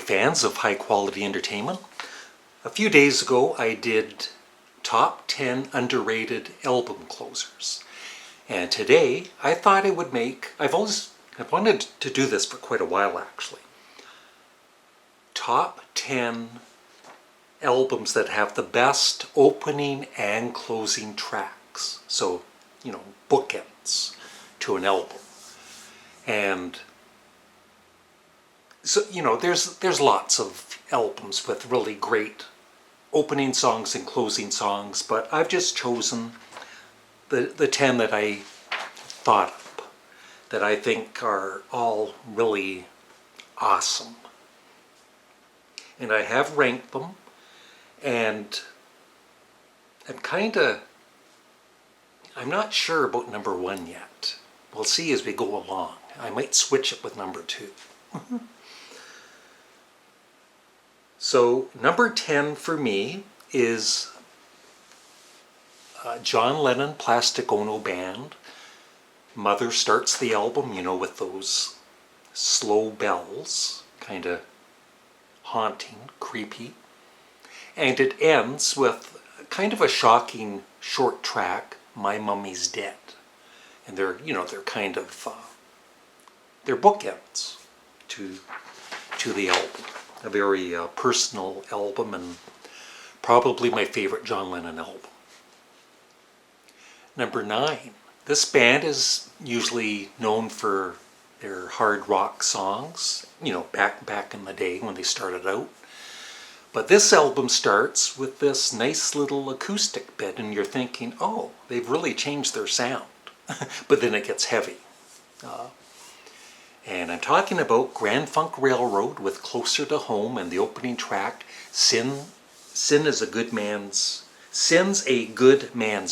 fans of high quality entertainment. A few days ago I did top 10 underrated album closers. And today I thought I would I've wanted to do this for quite a while actually. Top 10 albums that have the best opening and closing tracks. So, bookends to an album. And so, there's lots of albums with really great opening songs and closing songs, but I've just chosen the 10 that I thought of, that I think are all really awesome. And I have ranked them, and I'm not sure about number 1 yet. We'll see as we go along. I might switch it with number 2. So number 10 for me is John Lennon Plastic Ono Band. Mother starts the album, with those slow bells, kind of haunting, creepy. And it ends with kind of a shocking short track, My Mummy's Dead. And they're kind of, they're bookends to the album. A very personal album and probably my favorite John Lennon album. Number 9. This band is usually known for their hard rock songs, back in the day when they started out. But this album starts with this nice little acoustic bit and you're thinking, oh, they've really changed their sound. But then it gets heavy. And I'm talking about Grand Funk Railroad with Closer to Home and the opening track, Sin's a good man's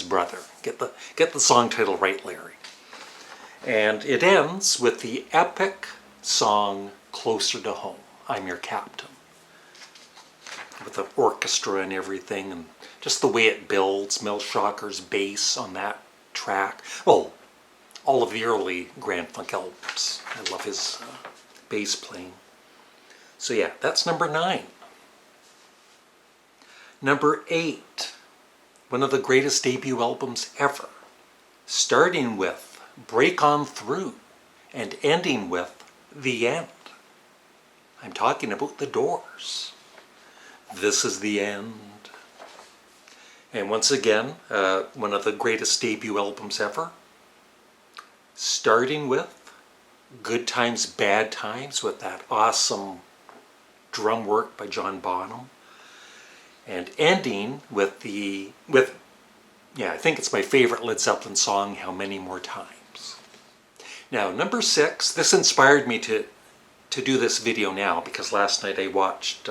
brother. Get the song title right, Larry. And it ends with the epic song Closer to Home, I'm Your Captain. With the orchestra and everything, and just the way it builds, Mel Shocker's bass on that track. Well, all of the early Grand Funk albums. I love his bass playing. So yeah, that's number 9. Number 8, one of the greatest debut albums ever. Starting with Break On Through and ending with The End. I'm talking about The Doors. This is the end. And once again, one of the greatest debut albums ever. Starting with Good Times, Bad Times with that awesome drum work by John Bonham. And ending with I think it's my favorite Led Zeppelin song, How Many More Times. Now, number 6, this inspired me to do this video now because last night I watched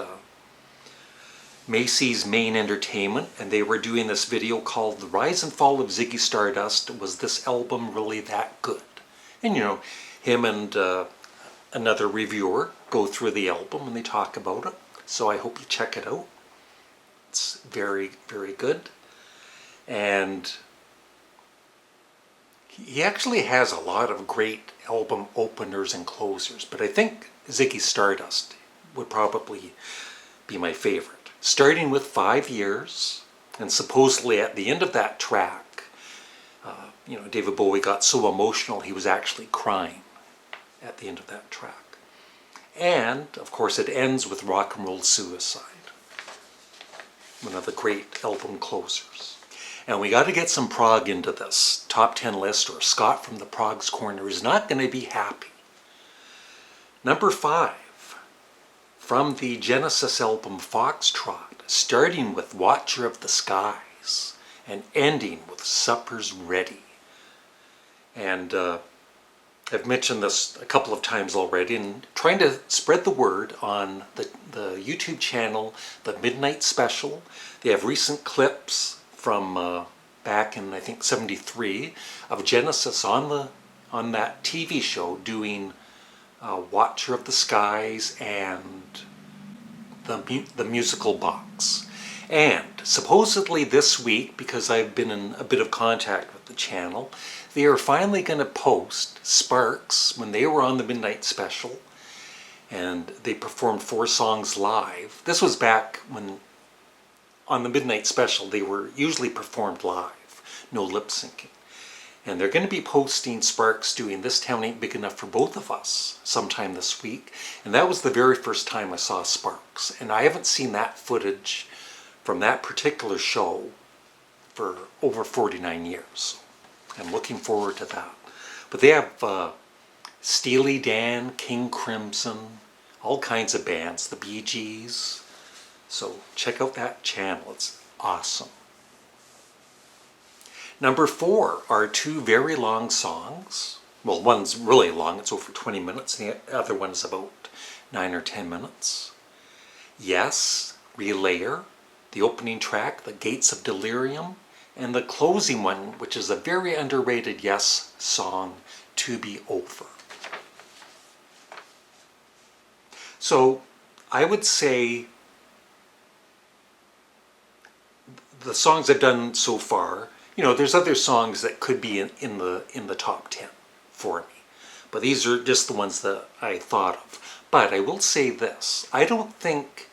Macy's Main Entertainment, and they were doing this video called The Rise and Fall of Ziggy Stardust. Was this album really that good? And him and another reviewer go through the album and they talk about it. So I hope you check it out. It's very, very good. And he actually has a lot of great album openers and closers, but I think Ziggy Stardust would probably be my favorite. Starting with 5 Years, and supposedly at the end of that track, David Bowie got so emotional he was actually crying at the end of that track. And, of course, it ends with Rock and Roll Suicide, one of the great album closers. And we got to get some prog into this top 10 list, or Scott from the Prog's Corner is not going to be happy. Number 5. From the Genesis album Foxtrot, starting with Watcher of the Skies and ending with Supper's Ready. And I've mentioned this a couple of times already, and trying to spread the word on the YouTube channel, The Midnight Special. They have recent clips from back in, I think, 73 of Genesis on that TV show doing Watcher of the Skies and the musical box. And supposedly this week, because I've been in a bit of contact with the channel, they are finally going to post Sparks when they were on the Midnight Special and they performed 4 songs live. This was back when, on the Midnight Special, they were usually performed live, no lip syncing. And they're going to be posting Sparks doing This Town Ain't Big Enough for Both of Us sometime this week. And that was the very first time I saw Sparks. And I haven't seen that footage from that particular show for over 49 years. I'm looking forward to that. But they have Steely Dan, King Crimson, all kinds of bands, the Bee Gees. So check out that channel, it's awesome. Number 4 are 2 very long songs. Well, one's really long, it's over 20 minutes, and the other one's about 9 or 10 minutes. Yes, Relayer, the opening track, The Gates of Delirium, and the closing one, which is a very underrated Yes song, To Be Over. So I would say the songs I've done so far, you know, there's other songs that could be in the top 10 for me. But these are just the ones that I thought of. But I will say this, I don't think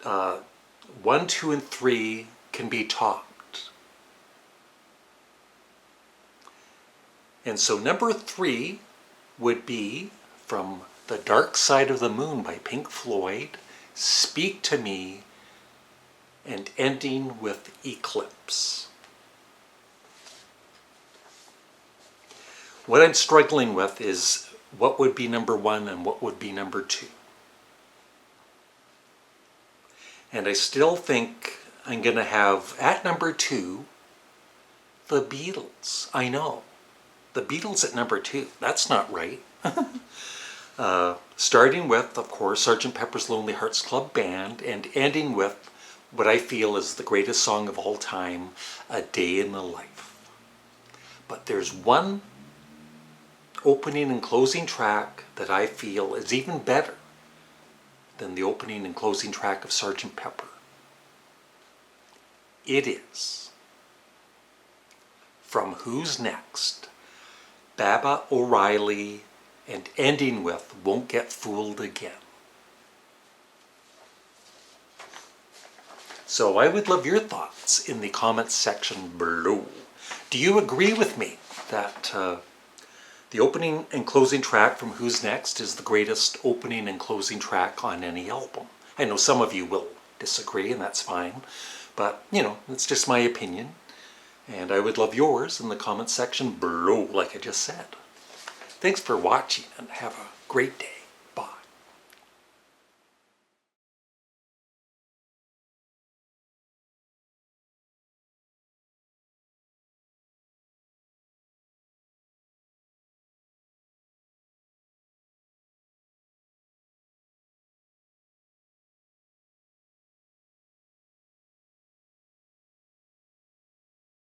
1, 2, and 3 can be topped. And so number 3 would be from The Dark Side of the Moon by Pink Floyd, Speak to Me, and ending with Eclipse. What I'm struggling with is what would be number 1 and what would be number 2. And I still think I'm going to have, at number 2, the Beatles. I know. The Beatles at number 2. That's not right. Starting with, of course, Sgt. Pepper's Lonely Hearts Club Band, and ending with what I feel is the greatest song of all time, A Day in the Life. But there's one opening and closing track that I feel is even better than the opening and closing track of Sgt. Pepper. It is from Who's Next, Baba O'Reilly, and ending with Won't Get Fooled Again. So I would love your thoughts in the comments section below. Do you agree with me that the opening and closing track from Who's Next is the greatest opening and closing track on any album? I know some of you will disagree, and that's fine. But, you know, it's just my opinion. And I would love yours in the comments section below, like I just said. Thanks for watching, and have a great day.